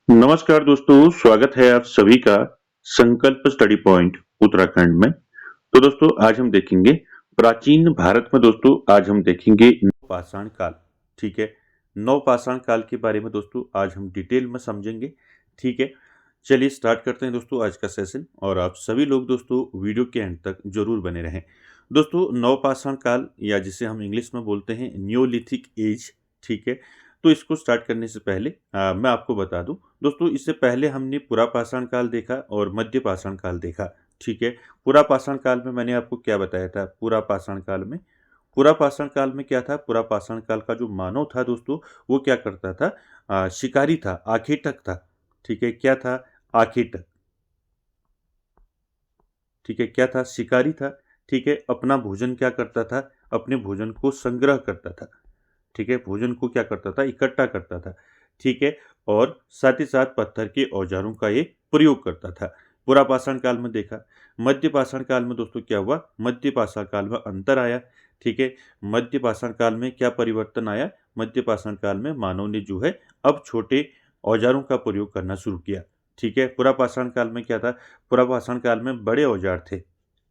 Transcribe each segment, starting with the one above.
नमस्कार दोस्तों, स्वागत है आप सभी का संकल्प स्टडी पॉइंट उत्तराखंड में। तो दोस्तों आज हम देखेंगे प्राचीन भारत में। दोस्तों आज हम देखेंगे नवपाषाण काल। ठीक है, नवपाषाण काल के बारे में दोस्तों आज हम डिटेल में समझेंगे। ठीक है, चलिए स्टार्ट करते हैं दोस्तों आज का सेशन। और आप सभी लोग दोस्तों वीडियो के एंड तक जरूर बने रहें। दोस्तों नवपाषाण काल या जिसे हम इंग्लिश में बोलते हैं न्योलिथिक एज। ठीक है, तो इसको स्टार्ट करने से पहले मैं आपको बता दूं दोस्तों, इससे पहले हमने पुरापाषाण काल देखा और मध्यपाषाण काल देखा। ठीक है, पुरापाषाण काल में मैंने आपको क्या बताया था? पुरापाषाण काल में क्या था? पुरापाषाण काल का जो मानव था दोस्तों, वो क्या करता था? शिकारी था, आखेटक था। ठीक है, क्या था? आखेटक। ठीक है, क्या था? शिकारी था। ठीक है, अपना भोजन क्या करता था? अपने भोजन को संग्रह करता था। ठीक है, भोजन को क्या करता था? इकट्ठा करता था। ठीक है, और साथ ही साथ पत्थर के औजारों का ये प्रयोग करता था। पुरापाषाण काल में देखा। मध्यपाषाण काल में दोस्तों क्या हुआ? मध्यपाषाण काल में अंतर आया। ठीक है, मध्यपाषाण काल में क्या परिवर्तन आया? मध्यपाषाण काल में मानव ने जो है अब छोटे औजारों का प्रयोग करना शुरू किया। ठीक है, पुरापाषाण काल में क्या था? पुरापाषाण काल में बड़े औजार थे।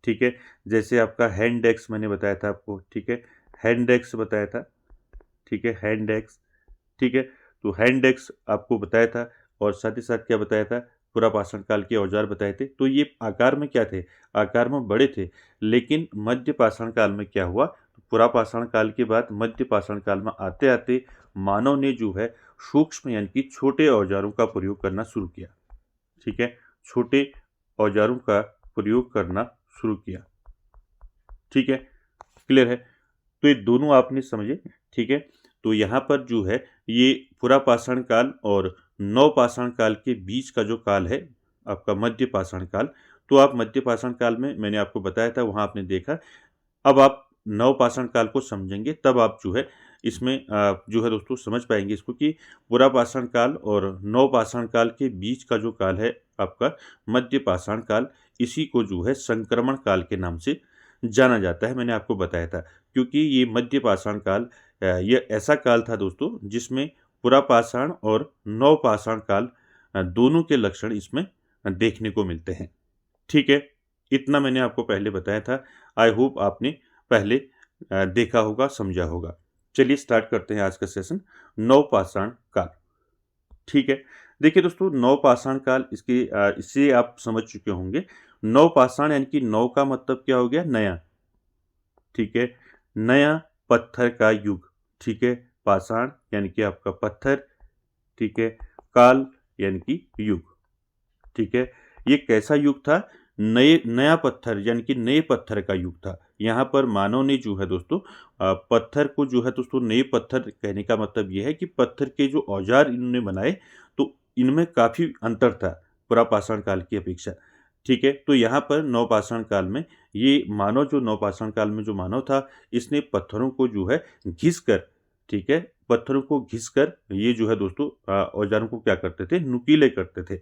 ठीक है, जैसे आपका हैंड एक्स मैंने बताया था आपको। ठीक है, हैंड एक्स बताया था। ठीक है, हैंड एक्स। ठीक है, तो हैंड एक्स आपको बताया था और साथ ही साथ क्या बताया था? पुरापाषाण काल के औजार बताए थे। तो ये आकार में क्या थे? आकार में बड़े थे। लेकिन मध्यपाषाण काल में क्या हुआ? तो पुरापाषाण काल के बाद मध्यपाषाण काल में आते आते मानव ने जो है सूक्ष्म यानी कि छोटे औजारों का प्रयोग करना शुरू किया। ठीक है, छोटे औजारों का प्रयोग करना शुरू किया। ठीक है, क्लियर है? तो ये दोनों आपने समझे। ठीक है, तो यहाँ पर जो है ये पुरापाषाण काल और नवपाषाण काल के बीच का जो काल है आपका मध्यपाषाण काल। तो आप मध्यपाषाण काल में मैंने आपको बताया था, वहाँ आपने देखा। अब आप नवपाषाण काल को समझेंगे तब आप जो है इसमें जो है दोस्तों समझ पाएंगे इसको कि पुरापाषाण काल और नवपाषाण काल के बीच का जो काल है आपका मध्यपाषाण काल, इसी को जो है संक्रमण काल के नाम से जाना जाता है। मैंने आपको बताया था क्योंकि ये मध्यपाषाण काल ये ऐसा काल था दोस्तों जिसमें पुरापाषाण और नवपाषाण काल दोनों के लक्षण इसमें देखने को मिलते हैं। ठीक है, इतना मैंने आपको पहले बताया था। आई होप आपने पहले देखा होगा, समझा होगा। चलिए स्टार्ट करते हैं आज का सेशन। नवपाषाण काल। ठीक है, देखिए दोस्तों नवपाषाण काल इससे आप समझ चुके होंगे। नवपाषाण यानी कि नव का मतलब क्या हो गया? नया। ठीक है, नया पत्थर का युग। ठीक है, पाषाण यानी कि आपका पत्थर। ठीक है, काल यानी कि युग। ठीक है, ये कैसा युग था? नया पत्थर यानी कि नए पत्थर का युग था। यहाँ पर मानव ने जो है दोस्तों पत्थर को जो है दोस्तों नए पत्थर कहने का मतलब ये है कि पत्थर के जो औजार इन्होंने बनाए तो इनमें काफ़ी अंतर था पुरापाषाण काल की अपेक्षा। ठीक है, तो यहाँ पर नवपाषाण काल में ये मानव जो नवपाषाण काल में जो मानव था इसने पत्थरों को जो है घिस कर, ठीक है, पत्थरों को घिस कर ये जो है दोस्तों औजारों को क्या करते थे? नुकीले करते थे।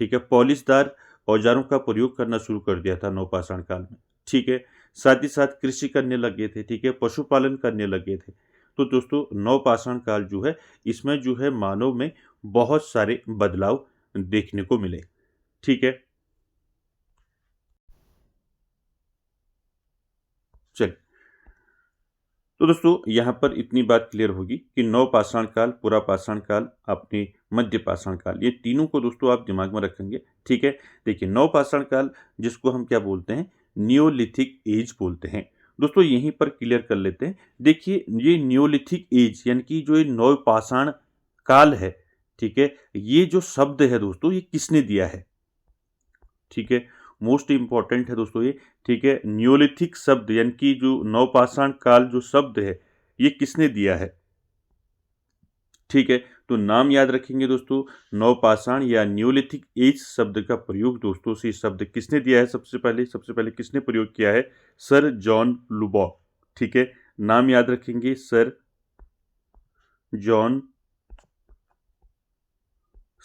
ठीक है, पॉलिशदार औजारों का प्रयोग करना शुरू कर दिया था नवपाषाण काल में। ठीक है, साथ ही साथ कृषि करने लगे थे। ठीक है, पशुपालन करने लगे थे। तो दोस्तों नवपाषाण काल जो है इसमें जो है मानव में बहुत सारे बदलाव देखने को मिले। ठीक है, चलिए तो दोस्तों यहाँ पर इतनी बात क्लियर होगी कि नवपाषाण काल, पुरापाषाण काल, अपने मध्यपाषाण काल, ये तीनों को दोस्तों आप दिमाग में रखेंगे। ठीक है, देखिए नवपाषाण काल जिसको हम क्या बोलते हैं? नियोलिथिक एज बोलते हैं। दोस्तों यहीं पर क्लियर कर लेते हैं। देखिए ये नियोलिथिक एज यानी कि जो ये नवपाषाण काल है, ठीक है, ये जो शब्द है दोस्तों ये किसने दिया है? ठीक है, मोस्ट इंपॉर्टेंट है दोस्तों ये। ठीक है, न्योलिथिक शब्द यानी कि जो नवपाषाण काल जो शब्द है ये किसने दिया है? ठीक है, तो नाम याद रखेंगे दोस्तों। नवपाषाण या न्योलिथिक एज शब्द का प्रयोग दोस्तों से शब्द किसने दिया है? सबसे पहले किसने प्रयोग किया है? Sir John Lubbock. ठीक है, नाम याद रखेंगे, जॉन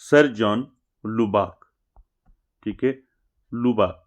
सर जॉन लुबाक। ठीक है, लुबाक।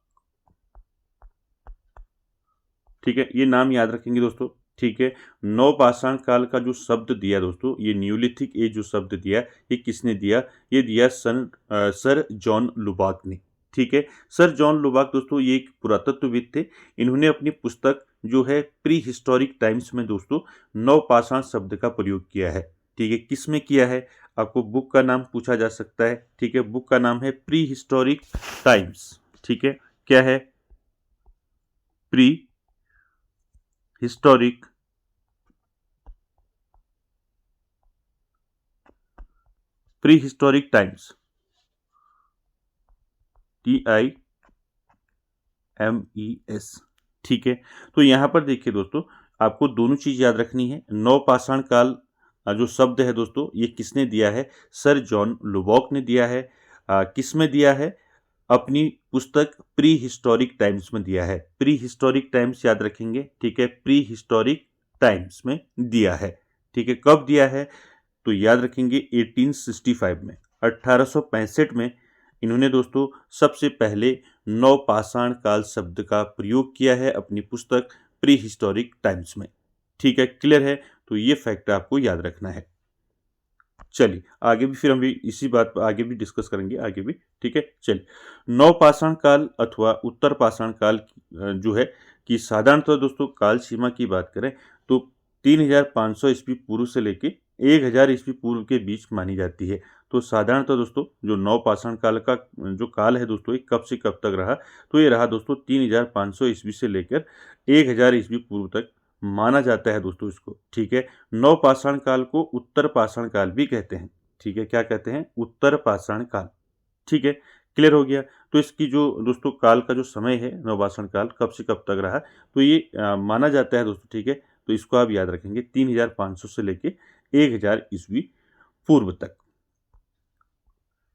ठीक है, ये नाम याद रखेंगे दोस्तों। ठीक है। नवपाषाण काल का जो शब्द दिया दोस्तों, ये न्यूलिथिक एज जो शब्द दिया, ये किसने दिया? ये दिया सर जॉन लुबाक ने। ठीक है। सर जॉन लुबाक दोस्तों ये एक पुरातत्वविद थे। इन्होंने अपनी पुस्तक जो है प्री हिस्टोरिक टाइम्स में दोस्तों नवपाषाण शब्द का प्रयोग किया है। ठीक है। किस में किया है? आपको बुक का नाम पूछा जा सकता है। ठीक है। बुक का नाम है प्री हिस्टोरिक टाइम्स। ठीक है। क्या है? Pre historic times, TIMES। ठीक है। तो यहाँ पर देखिए दोस्तों, आपको दोनों चीज याद रखनी है। नवपाषाण काल जो शब्द है दोस्तों, ये किसने दिया है? सर जॉन लुबॉक ने दिया है। किस में दिया है? अपनी पुस्तक प्री हिस्टोरिक टाइम्स में दिया है। प्री हिस्टोरिक टाइम्स याद रखेंगे। ठीक है। प्री हिस्टोरिक टाइम्स में दिया है। ठीक है। कब दिया है? तो याद रखेंगे 1865 में, 1865 में इन्होंने दोस्तों सबसे पहले नवपाषाण काल शब्द का प्रयोग किया है अपनी पुस्तक प्री हिस्टोरिक टाइम्स में। ठीक है। क्लियर है? तो ये फैक्ट आपको याद रखना है। चलिए आगे भी फिर हम भी इसी बात पर आगे भी डिस्कस करेंगे आगे भी। ठीक है। चलिए, नवपाषाण काल अथवा उत्तर पाषाण काल जो है कि साधारणतः दोस्तों काल सीमा की बात करें तो 3500 ईस्वी पूर्व से लेके 1000 ईस्वी पूर्व के बीच मानी जाती है। तो साधारणतः दोस्तों जो नवपाषाण काल का जो काल है दोस्तों, ये कब से कब तक रहा? तो ये रहा दोस्तों 3500 ईस्वी से लेकर 1000 ईस्वी पूर्व तक माना जाता है दोस्तों इसको। ठीक है। नवपाषाण काल को उत्तर पाषाण काल भी कहते हैं। ठीक है। क्या कहते हैं? उत्तर पाषाण काल। ठीक है। क्लियर हो गया? तो इसकी जो दोस्तों काल का जो समय है, नवपाषाण काल कब से कब तक रहा, तो ये माना जाता है दोस्तों। ठीक है। तो इसको आप याद रखेंगे 3500 से लेके 1000 ईस्वी पूर्व तक।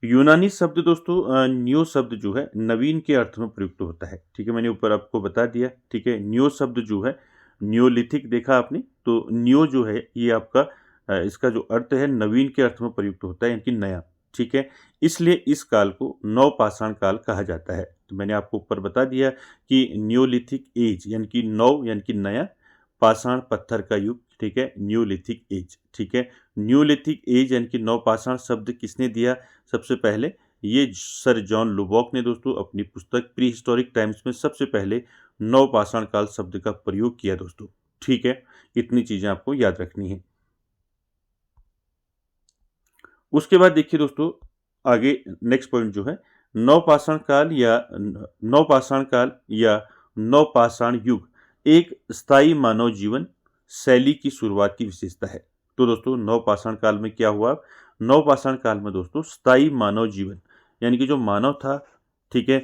यूनानी शब्द दोस्तों न्यो शब्द जो है नवीन के अर्थ में प्रयुक्त होता है। ठीक है। मैंने ऊपर आपको बता दिया। ठीक है। न्यो शब्द जो है, न्योलिथिक देखा आपने, तो न्यो जो है ये आपका इसका जो अर्थ है नवीन के अर्थ में प्रयुक्त होता है, यानी कि नया। ठीक है। इसलिए इस काल को नवपाषाण काल कहा जाता है। तो मैंने आपको ऊपर बता दिया कि न्योलिथिक एज यानी कि नव यानी कि नया, पाषाण पत्थर का युग। ठीक है। Neolithic age. ठीक है। न्यूलिथिक एज यानी कि नवपाषाण शब्द किसने दिया? सबसे पहले ये सर जॉन लुबॉक ने दोस्तों अपनी पुस्तक प्री हिस्टोरिक टाइम्स में सबसे पहले नवपाषाण काल शब्द का प्रयोग किया दोस्तों। ठीक है। इतनी चीजें आपको याद रखनी है। उसके बाद देखिए दोस्तों, आगे नेक्स्ट पॉइंट जो है नवपाषाण काल या नवपाषाण युग एक स्थायी मानव जीवन शैली की शुरुआत की विशेषता है। तो दोस्तों नवपाषाण काल में क्या हुआ? नवपाषाण काल में दोस्तों स्थायी मानव जीवन यानी कि जो मानव था, ठीक है,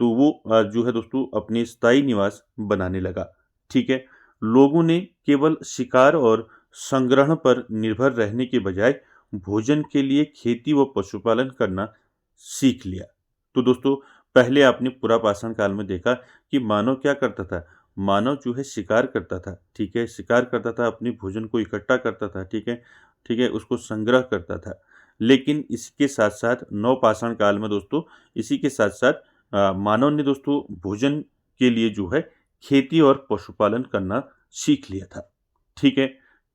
तो वो जो है दोस्तों अपने स्थायी निवास बनाने लगा। ठीक है। लोगों ने केवल शिकार और संग्रहण पर निर्भर रहने के बजाय भोजन के लिए खेती व पशुपालन करना सीख लिया। तो दोस्तों पहले आपने पुरापाषाण काल में देखा कि मानव क्या करता था? मानव जो है शिकार करता था। ठीक है। शिकार करता था, अपने भोजन को इकट्ठा करता था। ठीक है। ठीक है। उसको संग्रह करता था। लेकिन इसके साथ साथ नवपाषाण काल में दोस्तों इसी के साथ साथ मानव ने दोस्तों भोजन के लिए जो है खेती और पशुपालन करना सीख लिया था। ठीक है।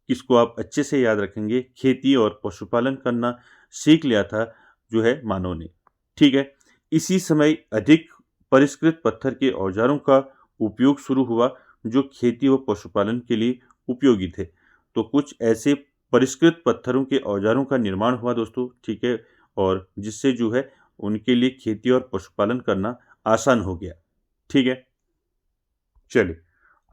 किसको आप अच्छे से याद रखेंगे? खेती और पशुपालन करना सीख लिया था जो है मानव ने। ठीक है। इसी समय अधिक परिष्कृत पत्थर के औजारों का उपयोग शुरू हुआ जो खेती व पशुपालन के लिए उपयोगी थे। तो कुछ ऐसे परिष्कृत पत्थरों के औजारों का निर्माण हुआ दोस्तों। ठीक है। और जिससे जो है उनके लिए खेती और पशुपालन करना आसान हो गया। ठीक है। चलिए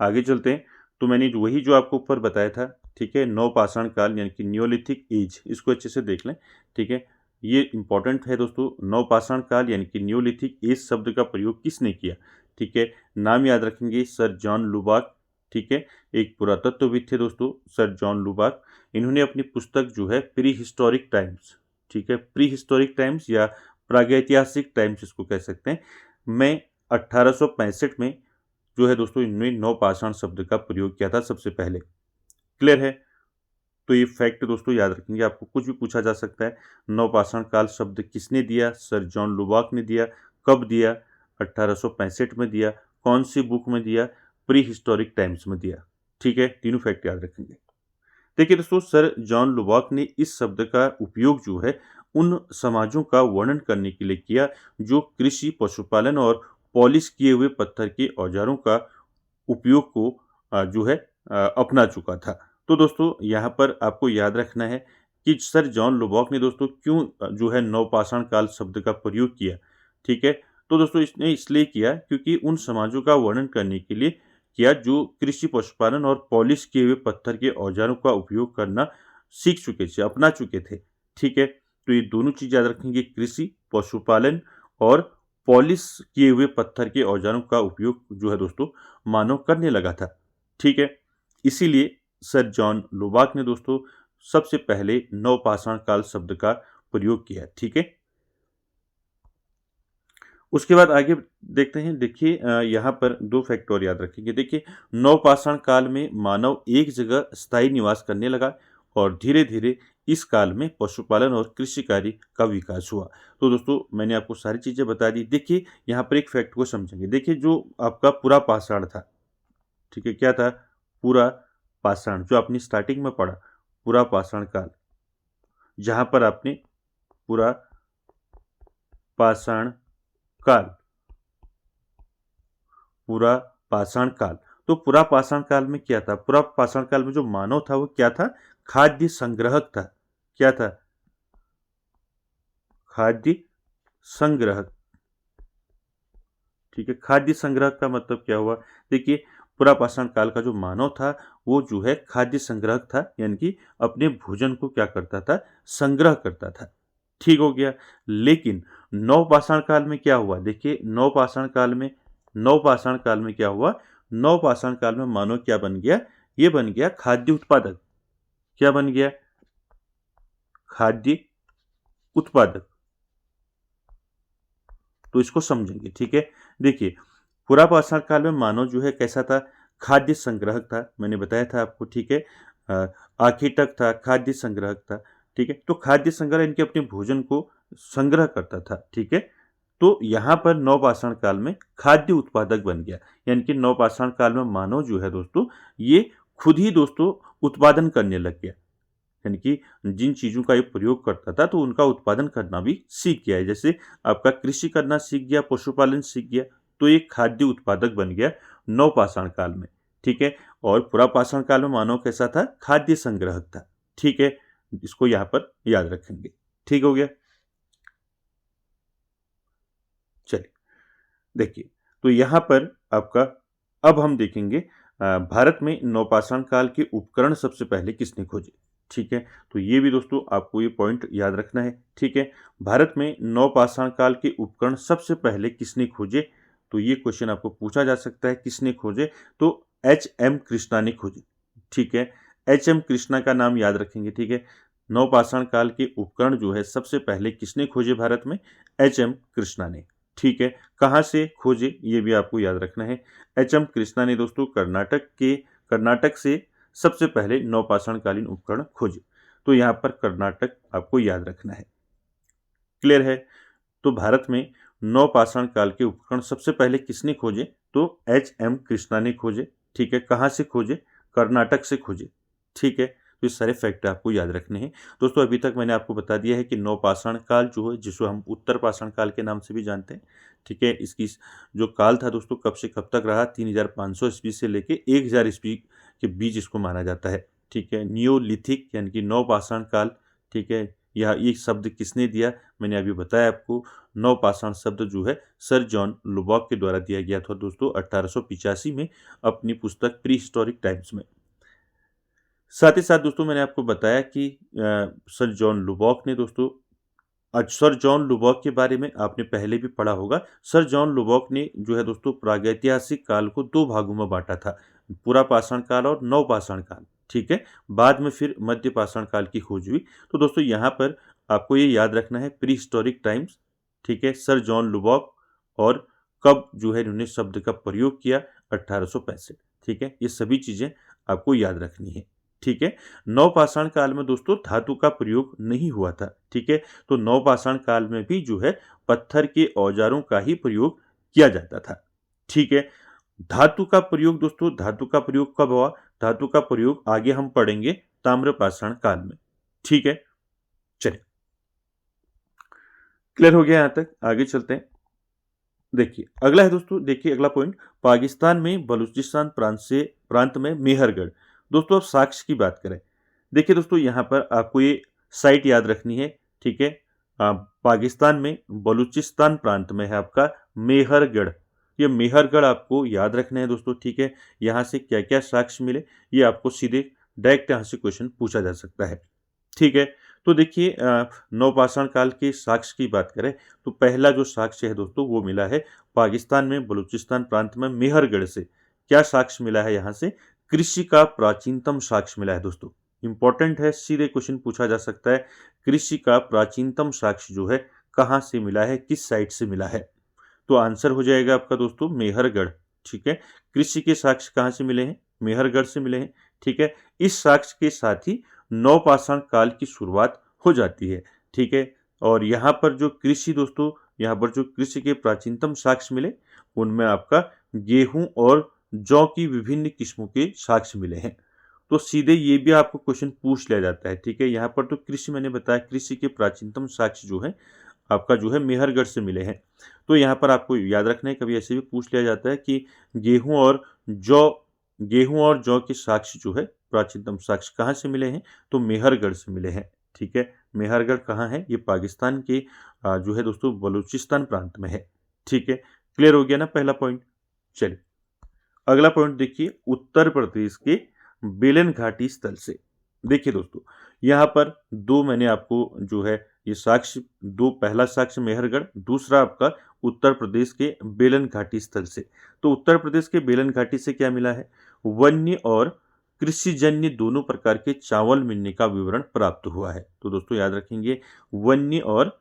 आगे चलते हैं। तो मैंने वही जो आपको ऊपर बताया था, ठीक है, नवपाषाण काल यानी कि न्योलिथिक एज, इसको अच्छे से देख लें। ठीक है। ये इंपॉर्टेंट है दोस्तों। नवपाषाण काल यानी कि न्योलिथिक एज शब्द का प्रयोग किसने किया? ठीक है। नाम याद रखेंगे, सर जॉन लुबाक। ठीक है। एक पुरातत्वविद थे दोस्तों सर जॉन लुबाक। इन्होंने अपनी पुस्तक जो है प्री हिस्टोरिक टाइम्स, ठीक है, प्री हिस्टोरिक टाइम्स या प्रागैतिहासिक टाइम्स इसको कह सकते हैं, में 1865 में जो है दोस्तों इन्होंने नवपाषाण शब्द का प्रयोग किया था सबसे पहले। क्लियर है? तो ये फैक्ट दोस्तों याद रखेंगे। आपको कुछ भी पूछा जा सकता है। नवपाषाण काल शब्द किसने दिया? सर जॉन लुबाक ने दिया। कब दिया? 1865 में दिया। कौन सी बुक में दिया? प्री हिस्टोरिक टाइम्स में दिया। ठीक है, तीनों फैक्ट याद रखेंगे। देखिए दोस्तों, सर जॉन लुबाक ने इस शब्द का उपयोग जो है उन समाजों का वर्णन करने के लिए किया जो कृषि, पशुपालन और पॉलिश किए हुए पत्थर के औजारों का उपयोग को जो है अपना चुका था। तो दोस्तों यहाँ पर आपको याद रखना है कि सर जॉन लुबाक ने दोस्तों क्यों जो है नवपाषाण काल शब्द का प्रयोग किया, ठीक है। तो दोस्तों इसने इसलिए किया क्योंकि उन समाजों का वर्णन करने के लिए किया जो कृषि, पशुपालन और पॉलिश किए हुए पत्थर के औजारों का उपयोग करना सीख चुके थे, अपना चुके थे, ठीक है। तो ये दोनों चीज याद रखेंगे, कृषि, पशुपालन और पॉलिश किए हुए पत्थर के औजारों का उपयोग जो है दोस्तों मानव करने लगा था, ठीक है। इसीलिए सर जॉन लुबाक ने दोस्तों सबसे पहले नवपाषाण काल शब्द का प्रयोग किया, ठीक है। उसके बाद आगे देखते हैं। देखिए यहाँ पर दो फैक्ट और याद रखेंगे। देखिए, नवपाषाण काल में मानव एक जगह स्थायी निवास करने लगा और धीरे धीरे इस काल में पशुपालन और कृषि कार्य का विकास हुआ। तो दोस्तों मैंने आपको सारी चीजें बता दी। देखिए यहाँ पर एक फैक्ट को समझेंगे। देखिए जो आपका पूरा पाषाण था, ठीक है, क्या था? पूरा पाषाण, जो आपने स्टार्टिंग में पढ़ा, पूरा पाषाण काल, जहां पर आपने पूरा पाषाण काल, पूरा पाषाण काल, तो पूरा पाषाण काल में क्या था? पूरा पाषाण काल में जो मानव था वो क्या था? खाद्य संग्रहक था। क्या था? खाद्य संग्रहक, ठीक है। खाद्य संग्रहक का मतलब क्या हुआ? देखिए पूरा पाषाण काल का जो मानव था वो जो है खाद्य संग्रहक था, यानी कि अपने भोजन को क्या करता था? संग्रह करता था, ठीक हो गया। लेकिन नवपाषाण काल में क्या हुआ? देखिए नवपाषाण काल में क्या हुआ? नवपाषाण काल में मानव क्या बन गया? ये बन गया खाद्य उत्पादक। क्या बन गया? खाद्य उत्पादक। तो इसको समझेंगे, ठीक है। देखिए पूरा पाषाण काल में मानव जो है कैसा था? खाद्य संग्राहक था, मैंने बताया था आपको, ठीक है। आखेटक था, खाद्य संग्राहक था, ठीक है। तो खाद्य संग्रह इनके अपने भोजन को संग्रह करता था, ठीक है। तो यहाँ पर नवपाषाण काल में खाद्य उत्पादक बन गया, यानी कि नवपाषाण काल में मानव जो है दोस्तों ये खुद ही दोस्तों उत्पादन करने लग गया, यानी कि जिन चीजों का ये प्रयोग करता था तो उनका उत्पादन करना भी सीख गया है। जैसे आपका कृषि करना सीख गया, पशुपालन सीख गया, तो ये खाद्य उत्पादक बन गया नवपाषाण काल में, ठीक है। और पूरा पाषाण काल में मानव कैसा था? खाद्य संग्रहक था, ठीक है। इसको यहां पर याद रखेंगे, ठीक हो गया। चलिए देखिए, तो यहां पर आपका अब हम देखेंगे भारत में नवपाषाण काल के उपकरण सबसे पहले किसने खोजे, ठीक है। तो ये भी दोस्तों आपको ये पॉइंट याद रखना है, ठीक है। भारत में नवपाषाण काल के उपकरण सबसे पहले किसने खोजे? तो ये क्वेश्चन आपको पूछा जा सकता है, किसने खोजे? तो एच.एम. कृष्णा ने खोजे, ठीक है। एच.एम. कृष्णा का नाम याद रखेंगे, ठीक है। नवपाषाण काल के उपकरण जो है सबसे पहले किसने खोजे भारत में? एच.एम. कृष्णा ने, ठीक है। कहाँ से खोजे ये भी आपको याद रखना है। एच.एम. कृष्णा ने दोस्तों कर्नाटक से सबसे पहले नवपाषाण कालीन उपकरण खोजे। तो यहाँ पर कर्नाटक आपको याद रखना है, क्लियर है। तो भारत में नवपाषाण काल के उपकरण सबसे पहले किसने खोजे? तो एच.एम. कृष्णा ने खोजे, ठीक है। कहाँ से खोजे? कर्नाटक से खोजे, ठीक है। तो ये सारे फैक्ट आपको याद रखने हैं दोस्तों। अभी तक मैंने आपको बता दिया है कि नवपाषाण काल जो है, जिसको हम उत्तर पाषाण काल के नाम से भी जानते हैं, ठीक है। इसकी जो काल था दोस्तों कब से कब तक रहा? 3500 ईस्वी से लेके 1000 ईस्वी के बीच इसको माना जाता है, ठीक है। नियोलिथिक यानी कि नवपाषाण काल, ठीक है। यह ये शब्द किसने दिया? मैंने अभी बताया आपको, नवपाषाण शब्द जो है सर जॉन लुबाक के द्वारा दिया गया था दोस्तों 1885 में अपनी पुस्तक प्री हिस्टोरिक टाइम्स में। साथ ही साथ दोस्तों मैंने आपको बताया कि सर जॉन लुबाक ने दोस्तों, आज सर जॉन लुबाक के बारे में आपने पहले भी पढ़ा होगा। सर जॉन लुबाक ने जो है दोस्तों प्रागैतिहासिक काल को दो भागों में बांटा था, पूरा पाषाण काल और नवपाषाण काल, ठीक है। बाद में फिर मध्य पाषाण काल की खोज हुई। तो दोस्तों यहाँ पर आपको ये याद रखना है, प्री हिस्टोरिक टाइम्स, ठीक है, सर जॉन लुबाक, और कब जो है इन्होंने शब्द का प्रयोग किया? 1865, ठीक है। ये सभी चीजें आपको याद रखनी है, ठीक है। नवपाषाण काल में दोस्तों धातु का प्रयोग नहीं हुआ था, ठीक है। तो नवपाषाण काल में भी जो है पत्थर के औजारों का ही प्रयोग किया जाता था, ठीक है। धातु का प्रयोग दोस्तों, धातु का प्रयोग कब हुआ? धातु का प्रयोग आगे हम पढ़ेंगे ताम्रपाषाण काल में। ठीक है, चलिए क्लियर हो गया यहां तक, आगे चलते हैं। देखिए अगला है दोस्तों, देखिए अगला पॉइंट, पाकिस्तान में बलूचिस्तान प्रांत में मेहरगढ़। दोस्तों अब साक्ष्य की बात करें, देखिए दोस्तों यहाँ पर आपको ये साइट याद रखनी है। ठीक है, पाकिस्तान में बलूचिस्तान प्रांत में है आपका मेहरगढ़। ये मेहरगढ़ आपको याद रखना है दोस्तों। ठीक है, यहाँ से क्या क्या साक्ष्य मिले ये आपको सीधे डायरेक्ट यहाँ से क्वेश्चन पूछा जा सकता है। ठीक है, तो देखिए नवपाषाण काल के साक्ष्य की बात करें तो पहला जो साक्ष्य है दोस्तों वो मिला है पाकिस्तान में बलूचिस्तान प्रांत में मेहरगढ़ से। क्या साक्ष्य मिला है यहाँ से? कृषि का प्राचीनतम साक्ष्य मिला है दोस्तों। इंपॉर्टेंट है, सीधे क्वेश्चन पूछा जा सकता है, कृषि का प्राचीनतम साक्ष्य जो है कहाँ से मिला है, किस साइट से मिला है? तो आंसर हो जाएगा आपका दोस्तों मेहरगढ़। ठीक है, कृषि के साक्ष्य कहाँ से मिले हैं? मेहरगढ़ से मिले हैं। ठीक है, इस साक्ष्य के साथ ही नवपाषाण काल की शुरुआत हो जाती है। ठीक है, और यहाँ पर जो कृषि दोस्तों, यहाँ पर जो कृषि के प्राचीनतम साक्ष्य मिले उनमें आपका गेहूं और जौ की विभिन्न किस्मों के साक्ष्य मिले हैं। तो सीधे ये भी आपको क्वेश्चन पूछ लिया जाता है। ठीक है, यहाँ पर तो कृषि मैंने बताया, कृषि के प्राचीनतम साक्ष्य जो है आपका जो है मेहरगढ़ से मिले हैं। तो यहाँ पर आपको याद रखना है, कभी ऐसे भी पूछ लिया जाता है कि गेहूं और जौ के साक्ष्य जो है प्राचीनतम साक्ष्य कहाँ से मिले हैं? तो मेहरगढ़ से मिले हैं। ठीक है, मेहरगढ़ कहाँ है? ये पाकिस्तान के जो है दोस्तों बलूचिस्तान प्रांत में है। ठीक है, क्लियर हो गया ना पहला पॉइंट। चलिए अगला पॉइंट देखिए, उत्तर प्रदेश के बेलन घाटी स्थल से। देखिए दोस्तों यहाँ पर दो मैंने आपको जो है ये साक्ष्य, दो, पहला साक्ष्य मेहरगढ़, दूसरा आपका उत्तर प्रदेश के बेलन घाटी स्थल से। तो उत्तर प्रदेश के बेलन घाटी से क्या मिला है? वन्य और कृषिजन्य दोनों प्रकार के चावल मिलने का विवरण प्राप्त हुआ है। तो दोस्तों याद रखेंगे, वन्य और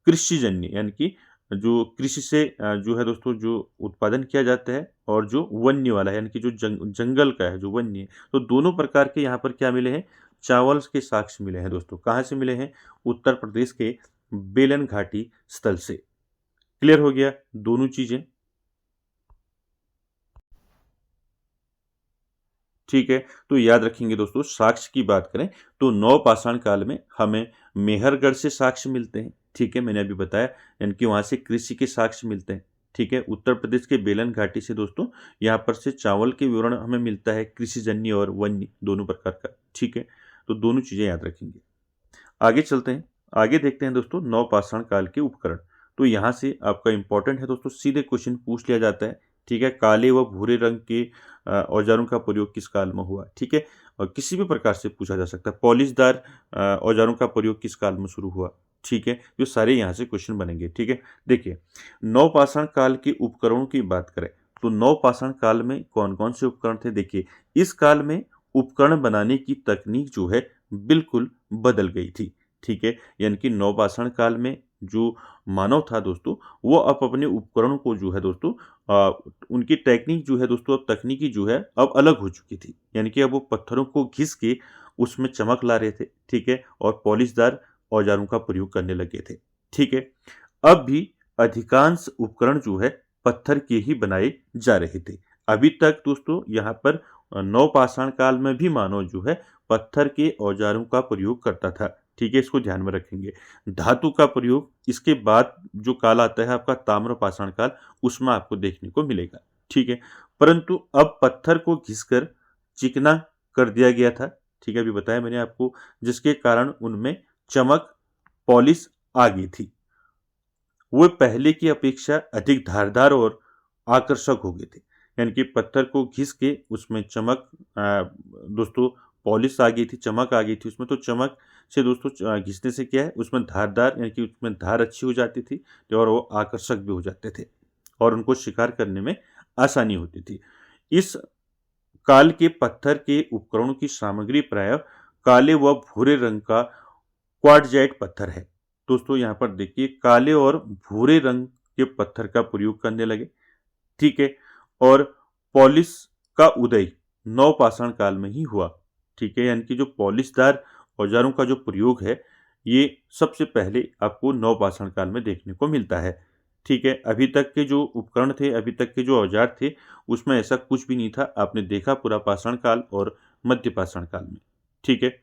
कृषिजन्य यानी कि जो कृषि से जो है दोस्तों जो उत्पादन किया जाता है और जो वन्य वाला है यानी कि जो जंगल का है, जो वन्य है, तो दोनों प्रकार के यहाँ पर क्या मिले हैं? चावल के साक्ष्य मिले हैं दोस्तों। कहाँ से मिले हैं? उत्तर प्रदेश के बेलन घाटी स्थल से। क्लियर हो गया दोनों चीजें। ठीक है, तो याद रखेंगे दोस्तों, साक्ष्य की बात करें तो नवपाषाण काल में हमें मेहरगढ़ से साक्ष्य मिलते हैं। ठीक है, मैंने अभी बताया, यानी कि वहां से कृषि के साक्ष्य मिलते हैं। ठीक है, उत्तर प्रदेश के बेलन घाटी से दोस्तों यहाँ पर से चावल के विवरण हमें मिलता है, कृषिजन्य और वन्य दोनों प्रकार का। ठीक है, तो दोनों चीजें याद रखेंगे। आगे चलते हैं, आगे देखते हैं दोस्तों नवपाषाण काल के उपकरण। तो यहाँ से आपका इंपॉर्टेंट है दोस्तों, सीधे क्वेश्चन पूछ लिया जाता है। ठीक है, काले व भूरे रंग के औजारों का प्रयोग किस काल में हुआ? ठीक है, और किसी भी प्रकार से पूछा जा सकता है, पॉलिशदार औजारों का प्रयोग किस काल में शुरू हुआ? ठीक है, जो सारे यहाँ से क्वेश्चन बनेंगे। ठीक है, देखिए नवपाषाण काल के उपकरणों की बात करें तो नवपाषाण काल में कौन कौन से उपकरण थे? देखिए इस काल में उपकरण बनाने की तकनीक जो है बिल्कुल बदल गई थी। ठीक है, यानी कि नवपाषाण काल में जो मानव था दोस्तों वो अब अपने उपकरणों को जो है दोस्तों उनकी टेक्निक जो है दोस्तों, अब तकनीकी जो है अब अलग हो चुकी थी। यानी कि अब वो पत्थरों को घिस के उसमें चमक ला रहे थे। ठीक है, और पॉलिशदार औजारों का प्रयोग करने लगे थे। ठीक है, अब भी अधिकांश उपकरण जो है पत्थर के ही बनाए जा रहे थे। अभी तक दोस्तों यहाँ पर नवपाषाण काल में भी मानव जो है पत्थर के औजारों का प्रयोग करता था। ठीक है, इसको ध्यान में रखेंगे। धातु का प्रयोग इसके बाद जो काल आता है आपका ताम्रपाषाण काल, उसमें आपको देखने को मिलेगा। ठीक है, परंतु अब पत्थर को घिसकर चिकना कर दिया गया था। ठीक है, अभी बताया मैंने आपको, जिसके कारण उनमें चमक, पॉलिश आ गई थी। वो पहले की अपेक्षा अधिक धारदार और आकर्षक हो गए थे। यानी कि पत्थर को घिस के उसमें चमक दोस्तों पॉलिश आ गई थी, चमक आ गई थी उसमें। तो चमक से दोस्तों घिसने से क्या है, उसमें धारदार यानी कि उसमें धार अच्छी हो जाती थी और वो आकर्षक भी हो जाते थे और उनको शिकार करने में आसानी होती थी। इस काल के पत्थर के उपकरणों की सामग्री प्रायः काले व भूरे रंग का क्वार्टजाइट पत्थर है। दोस्तों यहाँ पर देखिए काले और भूरे रंग के पत्थर का प्रयोग करने लगे। ठीक है, और पॉलिश का उदय नवपाषाण काल में ही हुआ। ठीक है, यानी कि जो पॉलिशदार औजारों का जो प्रयोग है ये सबसे पहले आपको नवपाषाण काल में देखने को मिलता है। ठीक है। अभी तक के जो उपकरण थे, अभी तक के जो औजार थे, उसमें ऐसा कुछ भी नहीं था। आपने देखा पूरा पाषाण काल और मध्य पाषाण काल में, ठीक है।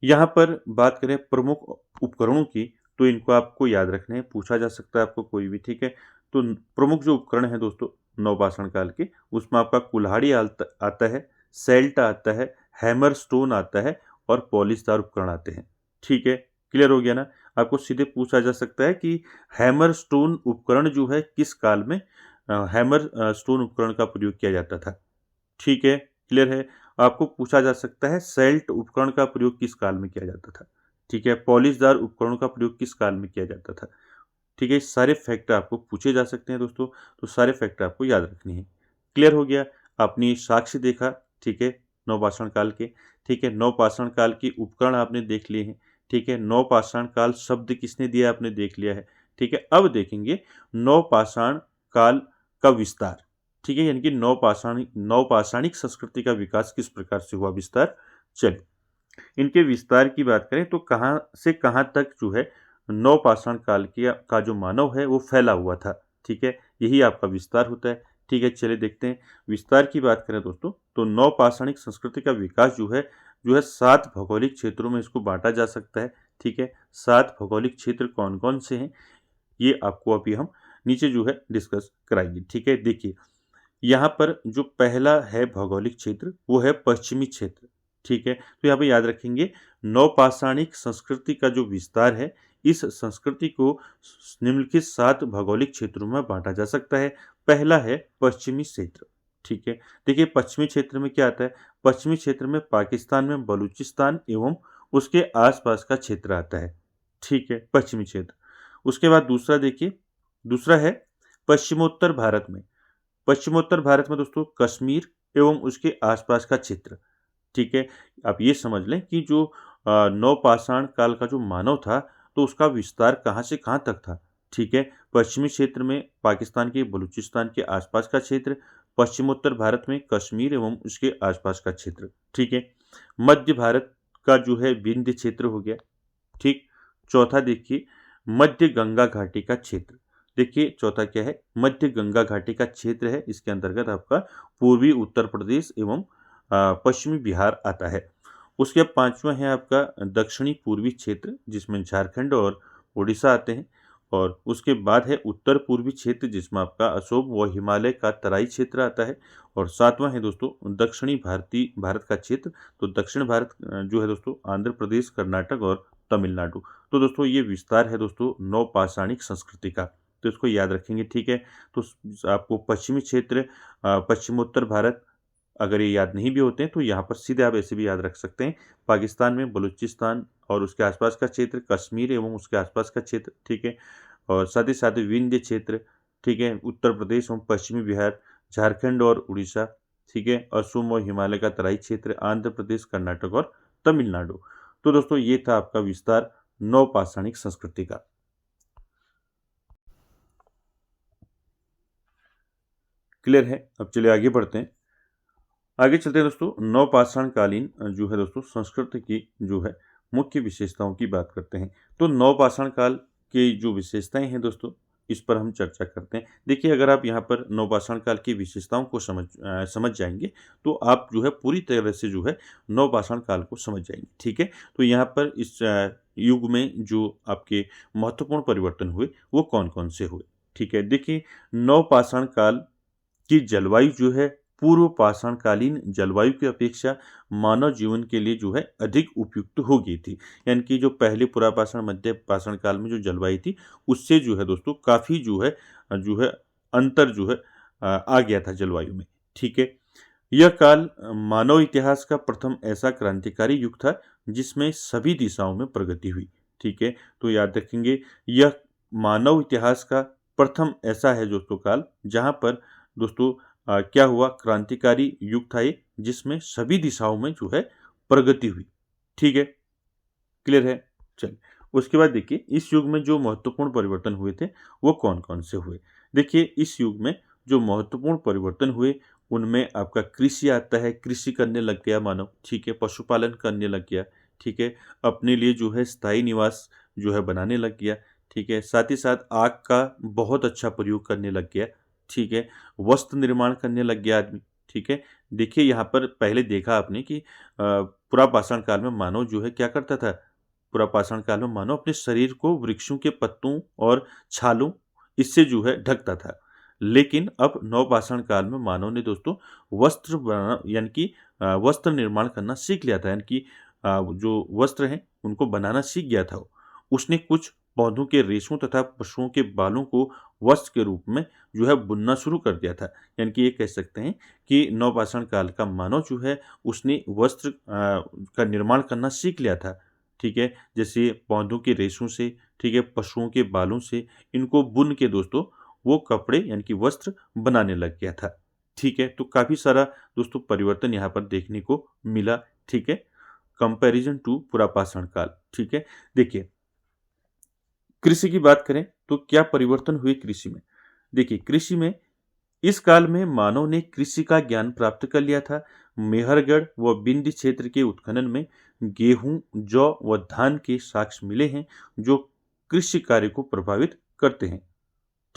यहाँ पर बात करें प्रमुख उपकरणों की, तो इनको आपको याद रखना है, पूछा जा सकता है आपको कोई भी, ठीक है। तो प्रमुख जो उपकरण है दोस्तों नवपाषाण काल के, उसमें आपका कुल्हाड़ी आता है, सेल्ट आता है, हैमर स्टोन आता है और पॉलिशदार उपकरण आते हैं, ठीक है। क्लियर हो गया ना। आपको सीधे पूछा जा सकता है कि हैमर स्टोन उपकरण जो है किस काल में हैमर स्टोन उपकरण का प्रयोग किया जाता था, ठीक है। क्लियर है। आपको पूछा जा सकता है सेल्ट उपकरण का प्रयोग किस काल में किया जाता था, ठीक है। पॉलिशदार उपकरणों का प्रयोग किस काल में किया जाता था, ठीक है। सारे फैक्टर आपको पूछे जा सकते हैं दोस्तों, तो सारे फैक्टर आपको याद रखने हैं। क्लियर हो गया। आपने साक्ष्य देखा, ठीक है, नवपाषाण काल के, ठीक है। नवपाषाण काल के उपकरण आपने देख लिए हैं, ठीक है। नवपाषाण काल शब्द किसने दिया आपने देख लिया है, ठीक है। अब देखेंगे नवपाषाण काल का विस्तार, ठीक है, यानी कि नवपाषाणिक संस्कृति का विकास किस प्रकार से हुआ, विस्तार। चलिए इनके विस्तार की बात करें तो कहाँ से कहाँ तक जो है नवपाषाण काल का जो मानव है वो फैला हुआ था, ठीक है। यही आपका विस्तार होता है, ठीक है। चलिए देखते हैं विस्तार की बात करें दोस्तों, तो नवपाषाणिक संस्कृति का विकास जो है 7 भौगोलिक क्षेत्रों में इसको बांटा जा सकता है, ठीक है। 7 भौगोलिक क्षेत्र कौन कौन से हैं ये आपको अभी हम नीचे जो है डिस्कस कराएंगे, ठीक है। देखिए यहाँ पर जो पहला है भौगोलिक क्षेत्र वो है पश्चिमी क्षेत्र, ठीक है। तो यहाँ पे याद रखेंगे नवपाषाणिक संस्कृति का जो विस्तार है, इस संस्कृति को निम्नलिखित 7 भौगोलिक क्षेत्रों में बांटा जा सकता है। पहला है पश्चिमी क्षेत्र, ठीक है। देखिए पश्चिमी क्षेत्र में क्या आता है, पश्चिमी क्षेत्र में पाकिस्तान में बलूचिस्तान एवं उसके आसपास का क्षेत्र आता है, ठीक है, पश्चिमी क्षेत्र। उसके बाद दूसरा देखिए, दूसरा है पश्चिमोत्तर भारत में, पश्चिमोत्तर भारत में दोस्तों कश्मीर एवं उसके आसपास का क्षेत्र, ठीक है। आप ये समझ लें कि जो नवपाषाण काल का जो मानव था तो उसका विस्तार कहाँ से कहाँ तक था, ठीक है। पश्चिमी क्षेत्र में पाकिस्तान के बलूचिस्तान के आसपास का क्षेत्र, पश्चिमोत्तर भारत में कश्मीर एवं उसके आसपास का क्षेत्र, ठीक है। मध्य भारत का जो है विंध्य क्षेत्र हो गया, ठीक। चौथा देखिए मध्य गंगा घाटी का क्षेत्र, देखिए चौथा क्या है, मध्य गंगा घाटी का क्षेत्र है। इसके अंतर्गत आपका पूर्वी उत्तर प्रदेश एवं पश्चिमी बिहार आता है। उसके बाद पांचवा है आपका दक्षिणी पूर्वी क्षेत्र जिसमें झारखंड और उड़ीसा आते हैं। और उसके बाद है उत्तर पूर्वी क्षेत्र जिसमें आपका असोम व हिमालय का तराई क्षेत्र आता है। और सातवां है दोस्तों दक्षिणी भारत का क्षेत्र, तो दक्षिण भारत जो है दोस्तों आंध्र प्रदेश, कर्नाटक और तमिलनाडु। तो दोस्तों ये विस्तार है दोस्तों नवपाषाणिक संस्कृति का, तो इसको याद रखेंगे, ठीक है। तो आपको पश्चिमी क्षेत्र, पश्चिमोत्तर भारत, अगर ये याद नहीं भी होते हैं तो यहाँ पर सीधे आप ऐसे भी याद रख सकते हैं, पाकिस्तान में बलूचिस्तान और उसके आसपास का क्षेत्र, कश्मीर एवं उसके आसपास का क्षेत्र, ठीक है। और साथ ही साथ विंध्य क्षेत्र, ठीक है, उत्तर प्रदेश एवं पश्चिमी बिहार, झारखंड और उड़ीसा, ठीक है, असम और हिमालय का तराई क्षेत्र, आंध्र प्रदेश, कर्नाटक और तमिलनाडु। तो दोस्तों ये था आपका विस्तार नवपाषाणिक संस्कृति का। क्लियर है। अब चलिए आगे बढ़ते हैं। आगे चलते हैं दोस्तों, नवपाषाण कालीन जो है दोस्तों संस्कृति की जो है मुख्य विशेषताओं की बात करते हैं। तो नवपाषाण काल की जो विशेषताएं हैं दोस्तों इस पर हम चर्चा करते हैं। देखिए अगर आप यहाँ पर नवपाषाण काल की विशेषताओं को समझ जाएंगे तो आप जो है पूरी तरह से जो है नवपाषाण काल को समझ जाएंगे, ठीक है। तो यहाँ पर इस युग में जो आपके महत्वपूर्ण परिवर्तन हुए वो कौन कौन से हुए, ठीक है। देखिए नवपाषाण काल की जलवायु जो है पूर्व पाषाणकालीन जलवायु की अपेक्षा मानव जीवन के लिए जो है अधिक उपयुक्त हो गई थी। यानी कि जो पहले पुरापाषाण मध्य पाषाण काल में जो जलवायु थी उससे जो है दोस्तों काफ़ी जो है अंतर जो है आ गया था जलवायु में, ठीक है। यह काल मानव इतिहास का प्रथम ऐसा क्रांतिकारी युग था जिसमें सभी दिशाओं में प्रगति हुई, ठीक है। तो याद रखेंगे यह मानव इतिहास का प्रथम ऐसा है दोस्तों काल जहाँ पर दोस्तों क्या हुआ, क्रांतिकारी युग था ये जिसमें सभी दिशाओं में जो है प्रगति हुई, ठीक है। क्लियर है। चलिए उसके बाद देखिए इस युग में जो महत्वपूर्ण परिवर्तन हुए थे वो कौन कौन से हुए। देखिए इस युग में जो महत्वपूर्ण परिवर्तन हुए उनमें आपका कृषि आता है, कृषि करने लग गया मानव, ठीक है, पशुपालन करने लग गया, ठीक है, अपने लिए जो है स्थायी निवास जो है बनाने लग गया, ठीक है, साथ ही साथ आग का बहुत अच्छा प्रयोग करने लग गया, ठीक है, वस्त्र निर्माण करने लग गया आदमी, ठीक है। देखिए यहाँ पर पहले देखा आपने कि पुरापाषाण काल में मानव जो है क्या करता था, पुरापाषाण काल में मानव अपने शरीर को वृक्षों के पत्तों और छालों इससे जो है ढकता था। लेकिन अब नवपाषाण काल में मानव ने दोस्तों वस्त्र बनाना यानी कि वस्त्र निर्माण करना सीख लिया था, यानी कि जो वस्त्र हैं उनको बनाना सीख गया था वो। उसने कुछ पौधों के रेशों तथा पशुओं के बालों को वस्त्र के रूप में जो है बुनना शुरू कर दिया था। यानी कि ये कह सकते हैं कि नवपाषाण काल का मानव जो है उसने वस्त्र का निर्माण करना सीख लिया था, ठीक है। जैसे पौधों के रेशों से, ठीक है, पशुओं के बालों से इनको बुन के दोस्तों वो कपड़े यानी कि वस्त्र बनाने लग गया था, ठीक है। तो काफ़ी सारा दोस्तों परिवर्तन यहाँ पर देखने को मिला, ठीक है, कंपैरिजन टू पुरापाषाण काल, ठीक है। देखिए कृषि की बात करें तो क्या परिवर्तन हुए कृषि में। देखिए कृषि में इस काल में मानव ने कृषि का ज्ञान प्राप्त कर लिया था। मेहरगढ़ व विंध्य क्षेत्र के उत्खनन में गेहूं, जौ व धान के साक्ष्य मिले हैं जो कृषि कार्य को प्रभावित करते हैं,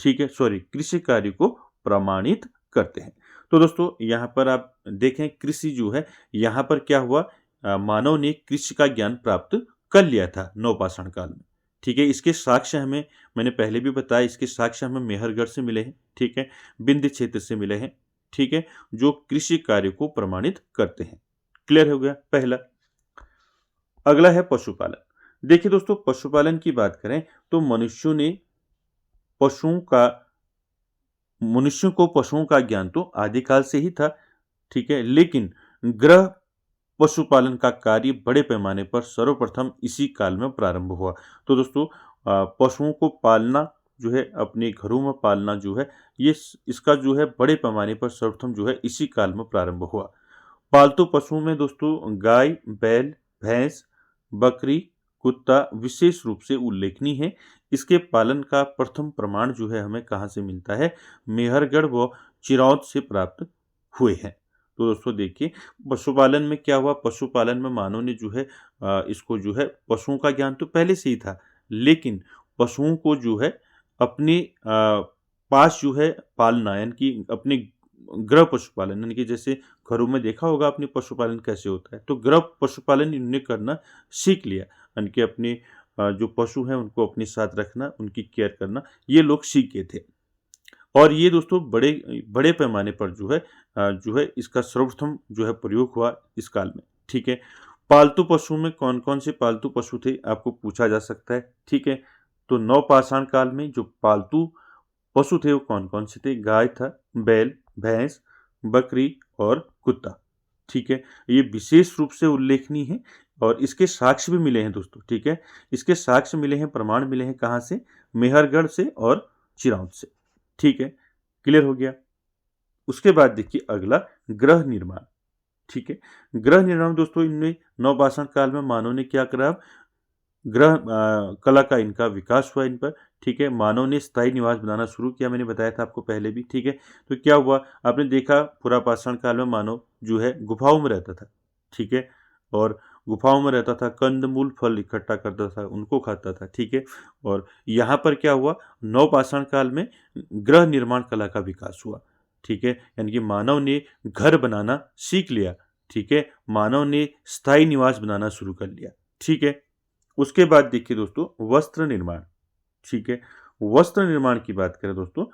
ठीक है, सॉरी, कृषि कार्य को प्रमाणित करते हैं। तो दोस्तों यहाँ पर आप देखें कृषि जो है यहाँ पर क्या हुआ, मानव ने कृषि का ज्ञान प्राप्त कर लिया था नवपाषाण काल में, ठीक है। इसके साक्ष्य हमें, मैंने पहले भी बताया, इसके साक्ष्य हमें मेहरगढ़ से मिले हैं, ठीक है, विंध्य क्षेत्र से मिले हैं, ठीक है, जो कृषि कार्य को प्रमाणित करते हैं। क्लियर हो गया पहला। अगला है पशुपालन। देखिए दोस्तों पशुपालन की बात करें तो मनुष्यों को पशुओं का ज्ञान तो आदिकाल से ही था, ठीक है, लेकिन गृह पशुपालन का कार्य बड़े पैमाने पर सर्वप्रथम इसी काल में प्रारंभ हुआ। तो दोस्तों पशुओं को पालना जो है, अपने घरों में पालना जो है, ये इसका जो है बड़े पैमाने पर सर्वप्रथम जो है इसी काल में प्रारंभ हुआ। पालतू पशुओं में दोस्तों गाय, बैल, भैंस, बकरी, कुत्ता विशेष रूप से उल्लेखनीय है। इसके पालन का प्रथम प्रमाण जो है हमें कहाँ से मिलता है, मेहरगढ़ व चिरौंत से प्राप्त हुए हैं। तो दोस्तों देखिए पशुपालन में क्या हुआ, पशुपालन में मानव ने जो है इसको जो है पशुओं का ज्ञान तो पहले से ही था, लेकिन पशुओं को जो है अपने पास जो है पालना, यानी कि अपने गृह पशुपालन, यानी कि जैसे घरों में देखा होगा आपने पशुपालन कैसे होता है, तो गृह पशुपालन इन्होंने करना सीख लिया, यानी कि अपने जो पशु हैं उनको अपने साथ रखना, उनकी केयर करना, ये लोग सीख गए थे। और ये दोस्तों बड़े बड़े पैमाने पर जो है इसका सर्वप्रथम जो है प्रयोग हुआ इस काल में, ठीक है। पालतू पशुओं में कौन कौन से पालतू पशु थे आपको पूछा जा सकता है, ठीक है। तो नवपाषाण काल में जो पालतू पशु थे वो कौन कौन से थे, गाय था, बैल, भैंस, बकरी और कुत्ता, ठीक है। ये विशेष रूप से उल्लेखनीय है और इसके साक्ष्य भी मिले हैं दोस्तों, ठीक है। इसके साक्ष्य मिले हैं, प्रमाण मिले हैं कहाँ से, मेहरगढ़ से और चिरौंत से, ठीक है। क्लियर हो गया। उसके बाद देखिए अगला गृह निर्माण, ठीक है। गृह निर्माण दोस्तों इनमें नवपाषाण काल में मानव ने क्या करा, गृह कला का इनका विकास हुआ इन पर, ठीक है। मानव ने स्थायी निवास बनाना शुरू किया, मैंने बताया था आपको पहले भी, ठीक है। तो क्या हुआ, आपने देखा पुरापाषाण काल में मानव जो है गुफाओं में रहता था, ठीक है, और गुफाओं में रहता था, कंदमूल फल इकट्ठा करता था, उनको खाता था, ठीक है। और यहाँ पर क्या हुआ, नवपाषाण काल में गृह निर्माण कला का विकास हुआ, ठीक है, यानी कि मानव ने घर बनाना सीख लिया, ठीक है, मानव ने स्थायी निवास बनाना शुरू कर लिया, ठीक है। उसके बाद देखिए दोस्तों वस्त्र निर्माण, ठीक है। वस्त्र निर्माण की बात करें दोस्तों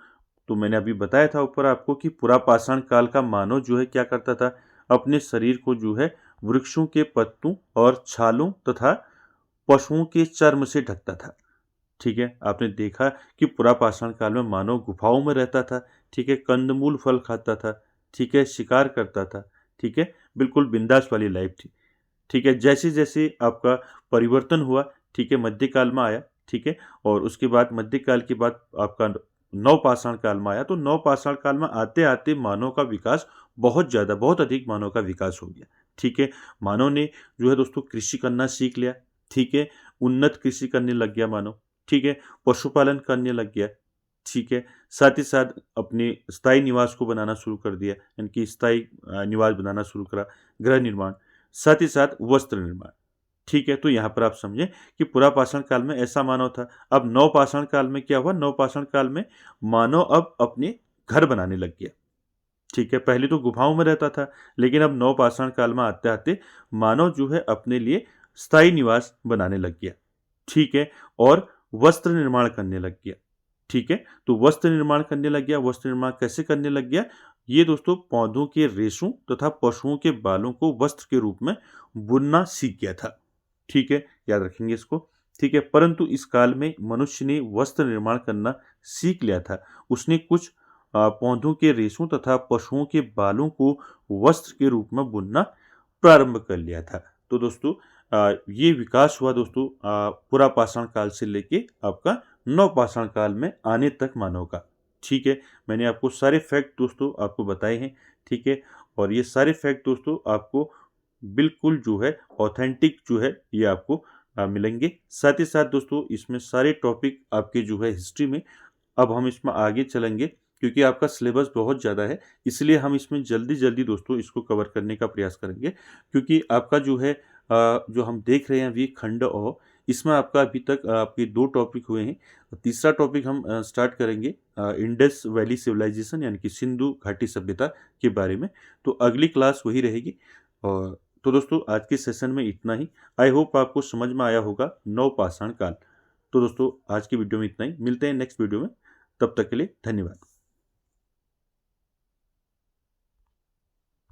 तो मैंने अभी बताया था ऊपर आपको कि पुरापाषाण काल का मानव जो है क्या करता था, अपने शरीर को जो है वृक्षों के पत्तों और छालों तथा पशुओं के चर्म से ढकता था, ठीक है। आपने देखा कि पुरापाषाण काल में मानव गुफाओं में रहता था, ठीक है, कंदमूल फल खाता था, ठीक है, शिकार करता था, ठीक है, बिल्कुल बिंदास वाली लाइफ थी, ठीक है। जैसे जैसे आपका परिवर्तन हुआ, ठीक है, मध्यकाल में आया, ठीक है, और उसके बाद मध्यकाल के बाद आपका नवपाषाण काल में आया, तो नवपाषाण काल में आते आते मानव का विकास बहुत ज़्यादा, बहुत अधिक मानव का विकास हो गया, ठीक है। मानव ने जो है दोस्तों कृषि करना सीख लिया, ठीक है, उन्नत कृषि करने लग गया मानव, ठीक है, पशुपालन करने लग गया, ठीक है, साथ ही साथ अपने स्थायी निवास को बनाना शुरू कर दिया, यानी कि स्थायी निवास बनाना शुरू करा, गृह निर्माण, साथ ही साथ वस्त्र निर्माण, ठीक है, तो यहाँ पर आप समझें कि पुरापाषाण काल में ऐसा मानव था। अब नवपाषाण काल में क्या हुआ, नवपाषाण काल में मानव अब अपने घर बनाने लग गया। ठीक है, पहले तो गुफाओं में रहता था, लेकिन अब नवपाषाण काल में आते आते मानव जो है अपने लिए स्थायी निवास बनाने लग गया। ठीक है, और वस्त्र निर्माण करने लग गया। ठीक है, तो वस्त्र निर्माण करने लग गया। वस्त्र निर्माण कैसे करने लग गया, ये दोस्तों पौधों के रेशों तथा पशुओं के बालों को वस्त्र के रूप में बुनना सीख गया था। ठीक है, याद रखेंगे इसको। ठीक है, परंतु इस काल में मनुष्य ने वस्त्र निर्माण करना सीख लिया था। उसने कुछ पौधों के रेशों तथा पशुओं के बालों को वस्त्र के रूप में बुनना प्रारंभ कर लिया था। तो दोस्तों ये विकास हुआ दोस्तों पुरापाषाण काल से लेके आपका नवपाषाण काल में आने तक मानव का। ठीक है, मैंने आपको सारे फैक्ट दोस्तों आपको बताए हैं। ठीक है, और ये सारे फैक्ट दोस्तों आपको बिल्कुल जो है ऑथेंटिक जो है ये आपको मिलेंगे। साथ ही साथ दोस्तों इसमें सारे टॉपिक आपके जो है हिस्ट्री में, अब हम इसमें आगे चलेंगे क्योंकि आपका सिलेबस बहुत ज़्यादा है, इसलिए हम इसमें जल्दी जल्दी दोस्तों इसको कवर करने का प्रयास करेंगे। क्योंकि आपका जो है जो हम देख रहे हैं अभी खंड अ, इसमें आपका अभी तक आपके 2 टॉपिक हुए हैं। तीसरा टॉपिक हम स्टार्ट करेंगे इंडस वैली सिविलाइजेशन यानी कि सिंधु घाटी सभ्यता के बारे में। तो अगली क्लास वही रहेगी। और तो दोस्तों आज के सेशन में इतना ही। आई होप आपको समझ में आया होगा नवपाषाण काल। तो दोस्तों आज की वीडियो में इतना ही, मिलते हैं नेक्स्ट वीडियो में। तब तक के लिए धन्यवाद।